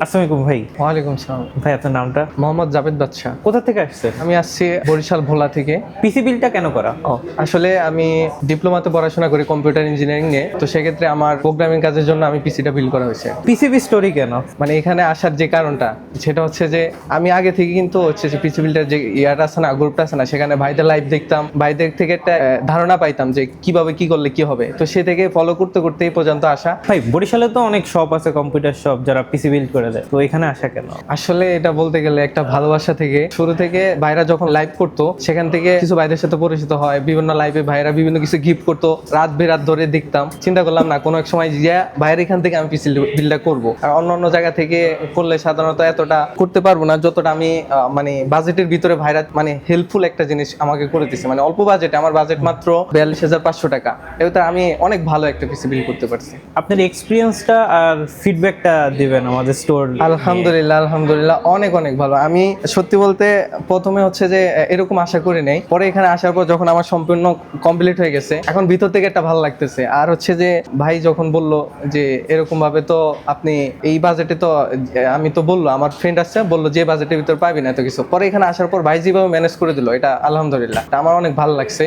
আসসালামু আলাইকুম ভাই। ওয়ালাইকুম সালাম। ভাই আপনার নামটা? মোহাম্মদ জাভেদ বাদশা। কোথা থেকে আসছে? আমি আসছি বরিশাল ভোলা থেকে। পিসি বিলটা কেন করা? আসলে আমি ডিপ্লোমাতে পড়াশোনা করি কম্পিউটার ইঞ্জিনিয়ারিং এ, তো সেক্ষেত্রে আমার প্রোগ্রামিং কাজের জন্য আমি পিসিটা বিল্ড করা হয়েছে। পিসিবি স্টোরি কেন? মানে এখানে আসার যে কারণটা সেটা হচ্ছে যে আমি আগে থেকে কিন্তু হচ্ছে যে পিসি বিল্ডের যে ইয়াটা আছে না, গ্রুপটা আছে না, সেখানে ভাইদের লাইভ দেখতাম, ভাইদের থেকে একটা ধারণা পাইতাম যে কিভাবে কি করলে কি হবে, তো সে থেকে ফলো করতে করতে এই পর্যন্ত আসা। ভাই বরিশালে তো অনেক শপ আছে, কম্পিউটার শপ, যারা পিসি বিল্ড করে দেয়, তো এখানে আসা কেন? আসলে এটা বলতে গেলে একটা ভালোবাসা থেকে শুরু থেকে ভাইরা যখন লাইভ করতো সেখান থেকে কিছু ভাইদের সাথে পরিচিত হয়, বিভিন্ন লাইভে ভাইরা বিভিন্ন কিছু গিফট করতো, রাত বেরাত ধরে দেখতাম, চিন্তা করলাম না কোনো এক সময় গিয়ে ভাইয়ের এখান থেকে আমি পিসি বিল্ডটা করবো। আর অন্য জায়গা থেকে করলে সাধারণত এতটা করতে পারবো না যতটা আমি মানে বাজেটের ভিতরে ভাইরা মানে হেল্পফুল একটা জিনিস আমাকে করে দিচ্ছে। মানে অল্প বাজেটে, আমার বাজেট মাত্র 42,500 টাকা, এতে আমি অনেক ভালো একটা পিসি বিল্ড করতে পারছি। আপনার এক্সপিরিয়েন্সটা আর ফিডব্যাকটা দিবেন আমাদের স্টোর। আলহামদুলিল্লাহ আলহামদুলিল্লাহ অনেক অনেক ভালো। আমি সত্যি বলতে প্রথমে হচ্ছে যে এরকম আশা করি নাই, পরে এখানে আসার পর যখন আমার সম্পূর্ণ কমপ্লিট হয়ে গেছে এখন ভিতর থেকে একটা ভালো লাগতেছে। আর হচ্ছে যে ভাই যখন বললো যে এরকম ভাবে তো আপনি এই বাজেটে, তো আমি তো বললো আমার ফ্রেন্ড আসছে বললো যে বাজেটের ভিতর পাবি না এত কিছু, পরে এখানে আসার পর ভাই যেভাবে ম্যানেজ করে দিল, এটা আলহামদুলিল্লাহ এটা আমার অনেক ভালো লাগছে।